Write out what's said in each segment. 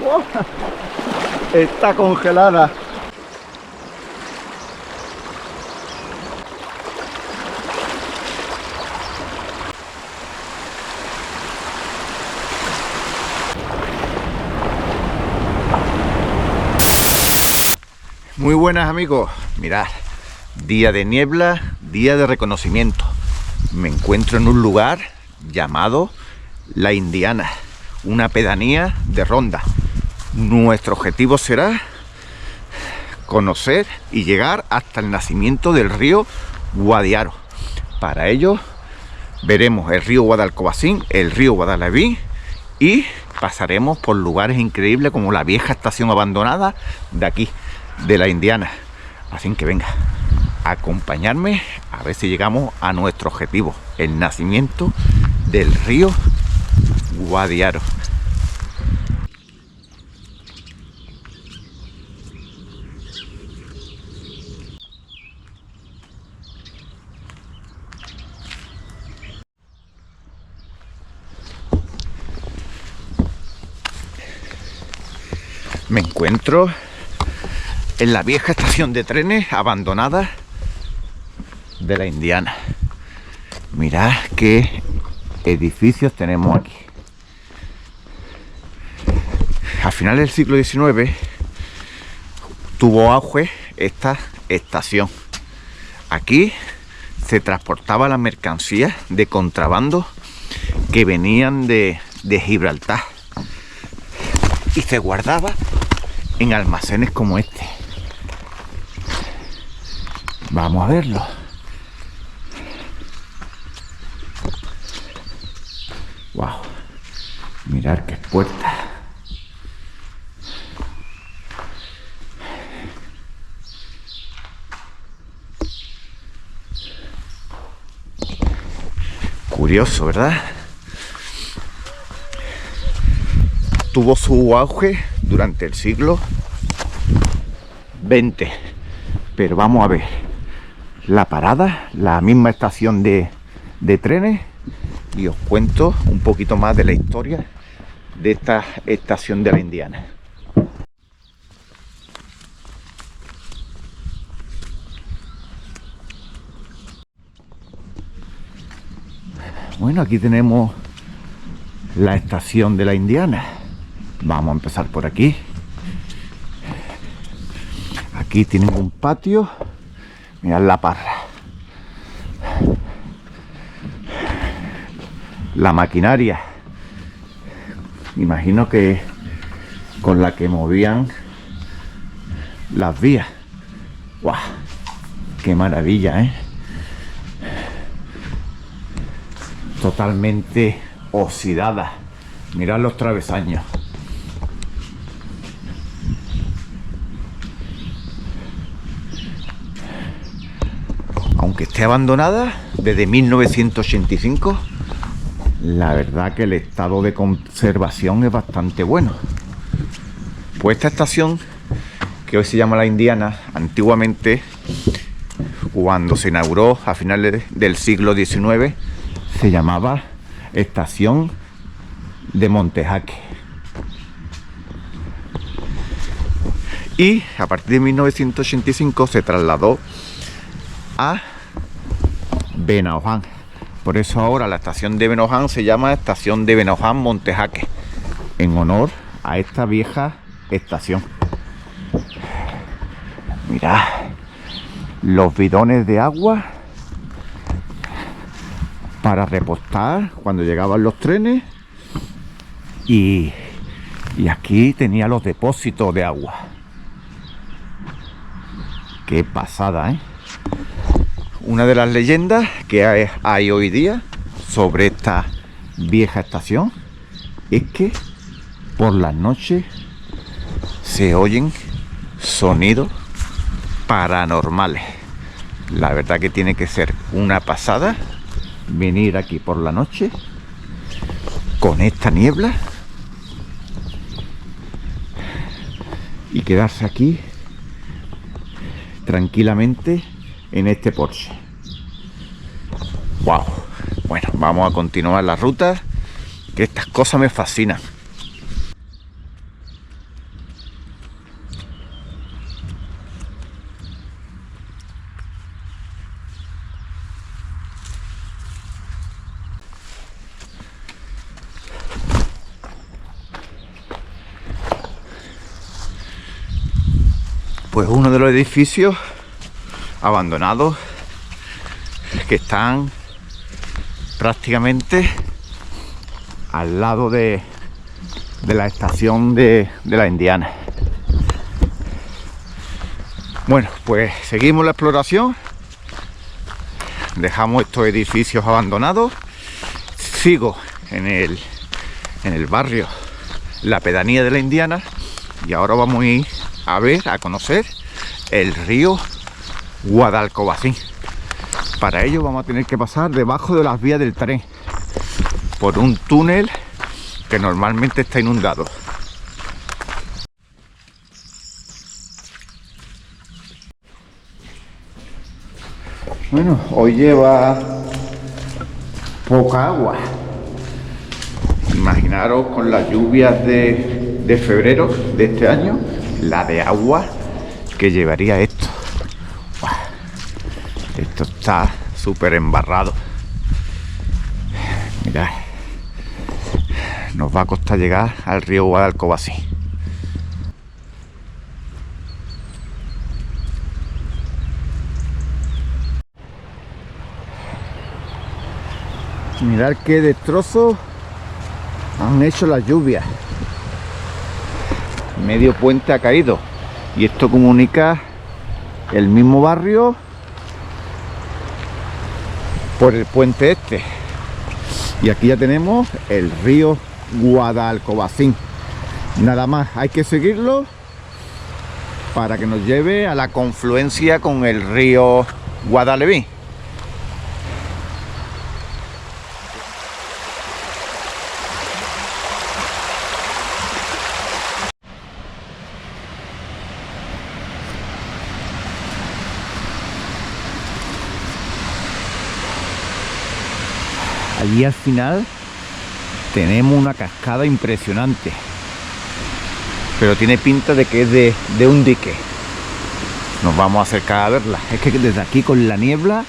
agua está congelada. Muy buenas amigos, mirad, día de niebla, día de reconocimiento. Me encuentro en un lugar llamado La Indiana, una pedanía de Ronda. Nuestro objetivo será conocer y llegar hasta el nacimiento del río Guadiaro. Para ello veremos el río Guadalcobacín, el río Guadalaví y pasaremos por lugares increíbles como la vieja estación abandonada de aquí, de La Indiana. Así que venga, acompañarme a ver si llegamos a nuestro objetivo, el nacimiento del río Guadiaro. Me encuentro en la vieja estación de trenes abandonada de La Indiana. Mirad qué edificios tenemos aquí. A finales del siglo XIX tuvo auge esta estación. Aquí se transportaba la mercancía de contrabando que venían de Gibraltar y se guardaba en almacenes como este. Vamos a verlo. Wow, mirad qué puerta. Curioso, ¿verdad? Tuvo su auge durante el siglo XX, pero vamos a ver la parada, la misma estación de trenes, y os cuento un poquito más de la historia de esta estación de La Indiana. Bueno, aquí tenemos la estación de La Indiana. Vamos a empezar por aquí. Aquí tienen un patio. Mirad la parra. La maquinaria. Imagino que con la que movían las vías. ¡Guau! ¡Qué maravilla, eh! Totalmente oxidada. Mirad los travesaños. Aunque esté abandonada desde 1985, la verdad que el estado de conservación es bastante bueno. Pues esta estación, que hoy se llama La Indiana, antiguamente, cuando se inauguró a finales del siglo XIX, se llamaba Estación de Montejaque. Y a partir de 1985 se trasladó a Benoján. Por eso ahora la estación de Benoján se llama Estación de Benoján Montejaque, en honor a esta vieja estación. Mirad los bidones de agua para repostar cuando llegaban los trenes, y aquí tenía los depósitos de agua. Qué pasada, ¿eh? Una de las leyendas que hay hoy día sobre esta vieja estación es que por las noches se oyen sonidos paranormales. La verdad que tiene que ser una pasada venir aquí por la noche con esta niebla y quedarse aquí tranquilamente en este Porsche. Wow. Bueno, vamos a continuar la ruta, que estas cosas me fascinan. Pues uno de los edificios abandonados que están prácticamente al lado de la estación de la Indiana. Bueno, pues seguimos la exploración, dejamos estos edificios abandonados, sigo en el barrio, la pedanía de la Indiana, y ahora vamos a ir a conocer el río Guadalcobacín. Para ello vamos a tener que pasar debajo de las vías del tren por un túnel que normalmente está inundado. Bueno, hoy lleva poca agua. Imaginaros con las lluvias de febrero de este año, la de agua que llevaría esto. Esto está súper embarrado. Mirad, nos va a costar llegar al río Guadalcobacín. Mirad qué destrozos han hecho las lluvias. Medio puente ha caído y esto comunica el mismo barrio por el puente este. Y aquí ya tenemos el río Guadalcobacín. Nada más hay que seguirlo para que nos lleve a la confluencia con el río Guadaleví. Allí al final tenemos una cascada impresionante, pero tiene pinta de que es de un dique. Nos vamos a acercar a verla. Es que desde aquí con la niebla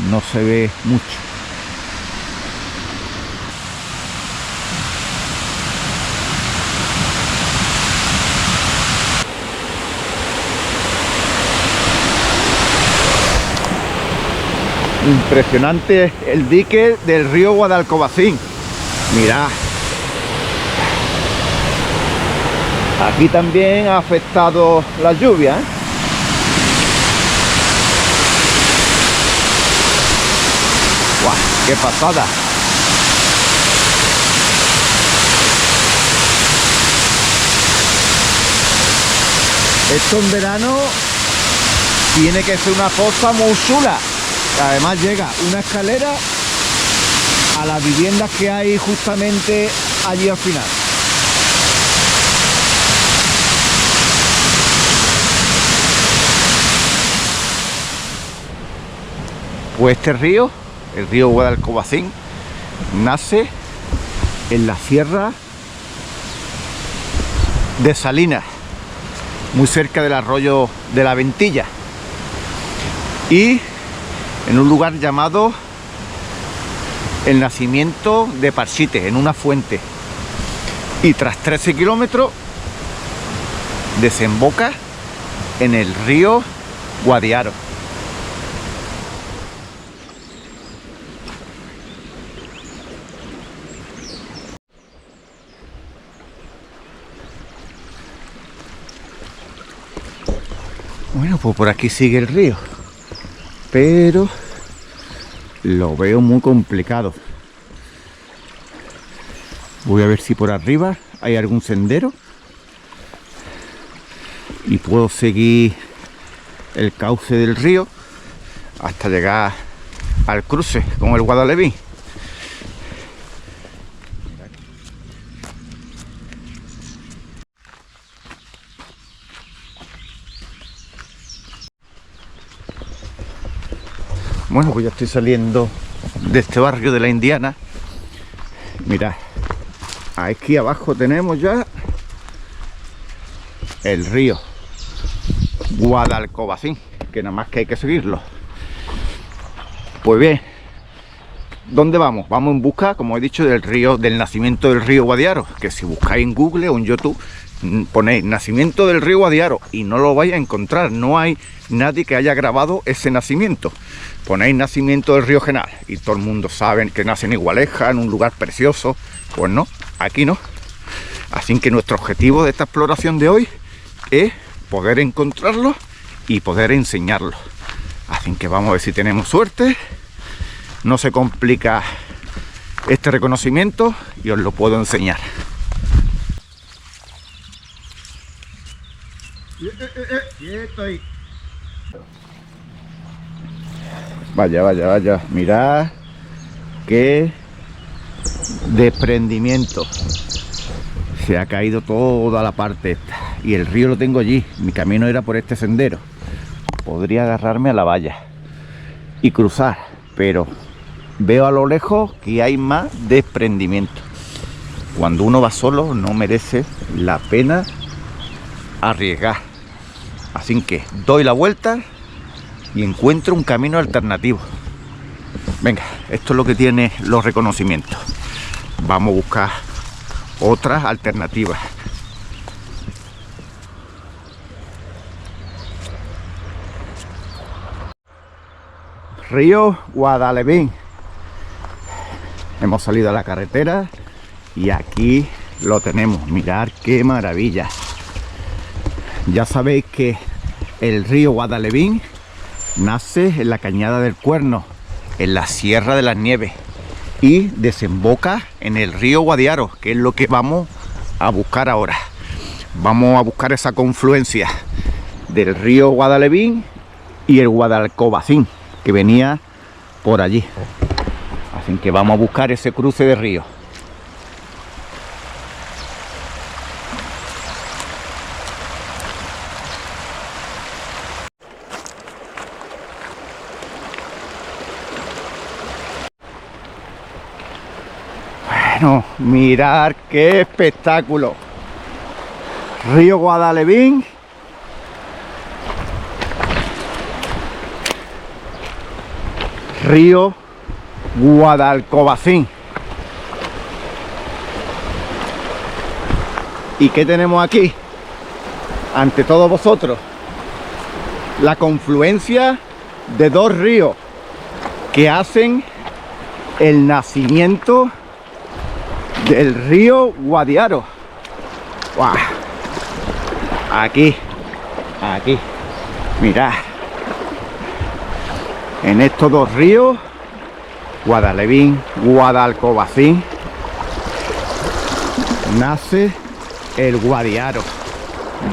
no se ve mucho. Impresionante el dique del río Guadalcobacín. Mirad. Aquí también ha afectado la lluvia, ¿eh? ¡Guau! ¡Qué pasada! Esto en verano tiene que ser una cosa muy chula. Además llega una escalera a las viviendas que hay justamente allí al final. Pues este río, el río Guadalcobacín, nace en la sierra de Salinas, muy cerca del arroyo de la Ventilla, y en un lugar llamado el Nacimiento de Parchite, en una fuente, y tras 13 kilómetros desemboca en el río Guadiaro. Bueno, pues por aquí sigue el río, pero lo veo muy complicado. Voy a ver si por arriba hay algún sendero y puedo seguir el cauce del río hasta llegar al cruce con el Guadaleví. Bueno, pues ya estoy saliendo de este barrio de la Indiana. Mirad, aquí abajo tenemos ya el río Guadalcobacín, que nada más que hay que seguirlo. Pues bien, ¿dónde vamos? Vamos en busca, como he dicho, del río, del nacimiento del río Guadiaro, que si buscáis en Google o en YouTube ponéis nacimiento del río Guadiaro y no lo vais a encontrar. No hay nadie que haya grabado ese nacimiento. Ponéis nacimiento del río Genal y todo el mundo sabe que nace en Igualeja, en un lugar precioso. Pues no, aquí no. Así que nuestro objetivo de esta exploración de hoy es poder encontrarlo y poder enseñarlo. Así que vamos a ver si tenemos suerte. No se complica este reconocimiento y os lo puedo enseñar. Estoy. Vaya, mirad qué desprendimiento. Se ha caído toda la parte esta y el río lo tengo allí. Mi camino era por este sendero. Podría agarrarme a la valla y cruzar, pero veo a lo lejos que hay más desprendimiento. Cuando uno va solo no merece la pena arriesgar. Así que doy la vuelta y encuentro un camino alternativo. Venga, esto es lo que tiene los reconocimientos. Vamos a buscar otras alternativas. Río Guadalevín. Hemos salido a la carretera y aquí lo tenemos. Mirad qué maravilla. Ya sabéis que el río Guadalevín nace en la Cañada del Cuerno, en la Sierra de las Nieves, y desemboca en el río Guadiaro, que es lo que vamos a buscar ahora. Vamos a buscar esa confluencia del río Guadalevín y el Guadalcobacín, que venía por allí. Así que vamos a buscar ese cruce de río. Bueno, mirad qué espectáculo. Río Guadalevín. Río Guadalcobacín. ¿Y qué tenemos aquí? Ante todos vosotros, la confluencia de dos ríos que hacen el nacimiento del río Guadiaro. ¡Wow! Aquí, mirad, en estos dos ríos, Guadalevín, Guadalcobacín, nace el Guadiaro.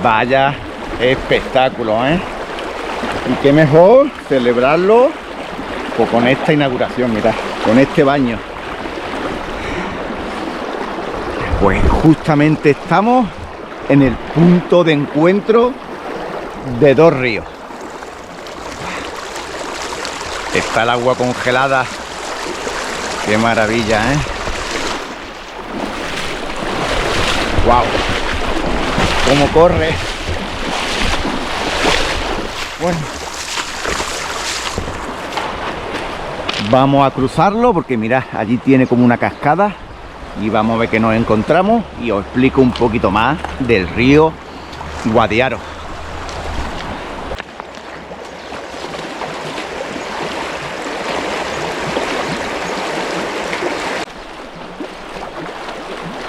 Vaya espectáculo, ¿eh? Y qué mejor celebrarlo pues con esta inauguración, mirad, con este baño. Pues justamente estamos en el punto de encuentro de dos ríos. Está el agua congelada. Qué maravilla, ¿eh? ¡Wow! ¡Cómo corre! Bueno, vamos a cruzarlo porque mirad, allí tiene como una cascada. Y vamos a ver qué nos encontramos y os explico un poquito más del río Guadiaro.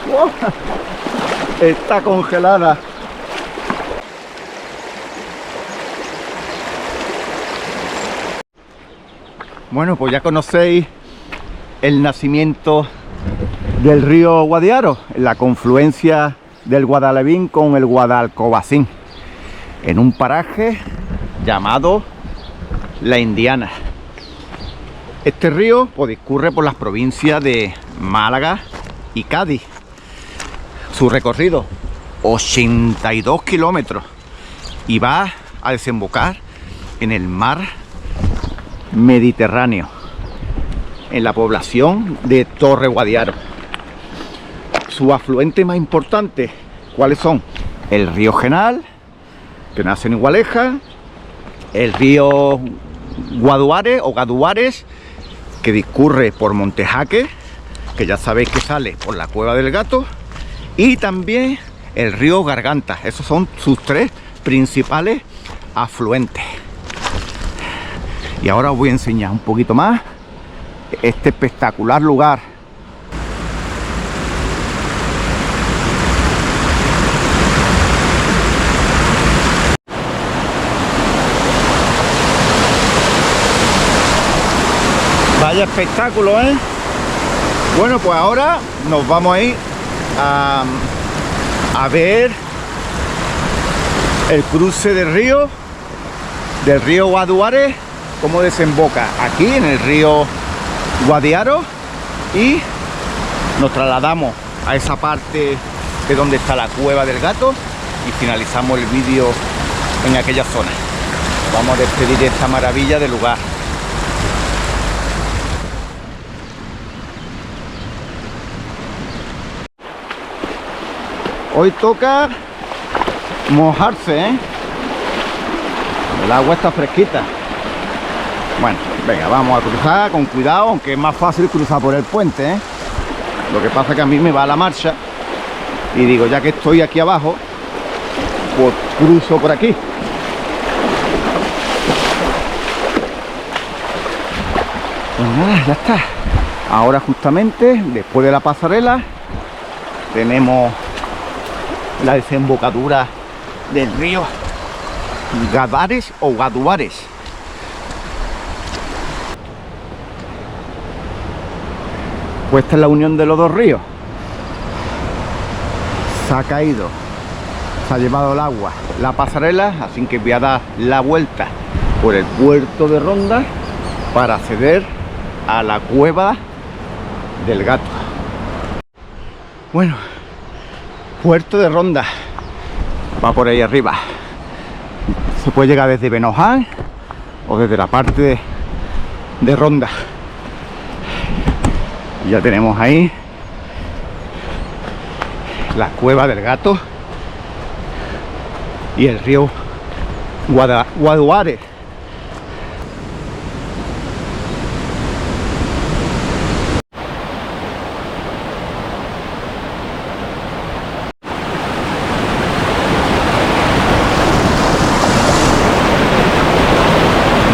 ¡Wow! Está congelada. Bueno, pues ya conocéis el nacimiento del río Guadiaro, en la confluencia del Guadalevín con el Guadalcobacín, en un paraje llamado La Indiana. Este río pues, discurre por las provincias de Málaga y Cádiz. Su recorrido, 82 kilómetros, y va a desembocar en el mar Mediterráneo, en la población de Torre Guadiaro. Sus afluentes más importantes, ¿cuáles son? El río Genal, que nace en Igualeja, el río Guaduares o Gaduares, que discurre por Montejaque, que ya sabéis que sale por la Cueva del Gato, y también el río Garganta. Esos son sus tres principales afluentes. Y ahora os voy a enseñar un poquito más este espectacular lugar. Vaya espectáculo, ¿eh? Bueno, pues ahora nos vamos a ir a ver el cruce del río Guaduare, cómo desemboca aquí en el río Guadiaro, y nos trasladamos a esa parte de donde está la Cueva del Gato y finalizamos el vídeo en aquella zona. Vamos a despedir esta maravilla de lugar. Hoy toca mojarse, ¿eh? El agua está fresquita. Bueno, venga, vamos a cruzar con cuidado, aunque es más fácil cruzar por el puente, ¿eh? Lo que pasa es que a mí me va la marcha y digo, ya que estoy aquí abajo, pues cruzo por aquí. Pues nada, ya está. Ahora justamente, después de la pasarela, tenemos la desembocadura del río Gadares o Gaduares. Pues esta es la unión de los dos ríos. Se ha caído, se ha llevado el agua, la pasarela, así que voy a dar la vuelta por el puerto de Ronda para acceder a la Cueva del Gato. Bueno, puerto de Ronda va por ahí arriba. Se puede llegar desde Benoján o desde la parte de Ronda. Y ya tenemos ahí la Cueva del Gato y el río Guaduare.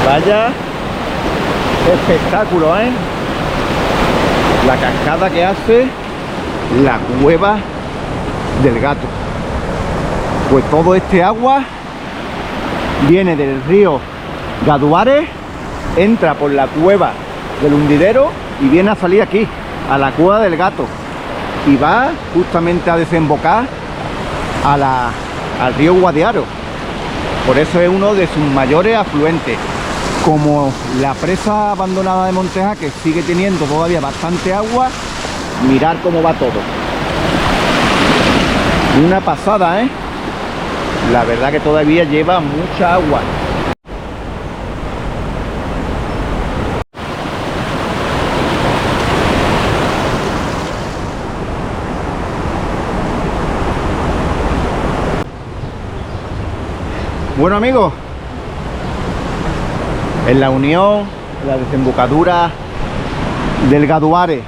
Vaya espectáculo, ¿eh? La cascada que hace la Cueva del Gato. Pues todo este agua viene del río Gaduare, entra por la Cueva del Hundidero y viene a salir aquí, a la Cueva del Gato, y va justamente a desembocar al río Guadiaro. Por eso es uno de sus mayores afluentes. Como la presa abandonada de Monteja, que sigue teniendo todavía bastante agua, mirar cómo va todo. Una pasada, ¿eh? La verdad que todavía lleva mucha agua. Bueno, amigos, en la unión, la desembocadura del Gaduare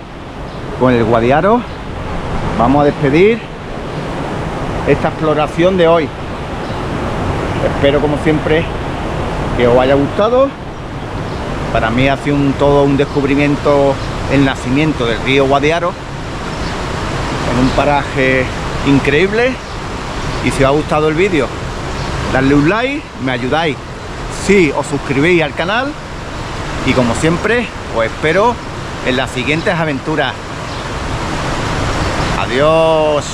con el Guadiaro, vamos a despedir esta exploración de hoy. Espero, como siempre, que os haya gustado. Para mí ha sido todo un descubrimiento, el nacimiento del río Guadiaro en un paraje increíble. Y si os ha gustado el vídeo, darle un like, me ayudáis si os suscribís al canal, y como siempre os espero en las siguientes aventuras. Adiós.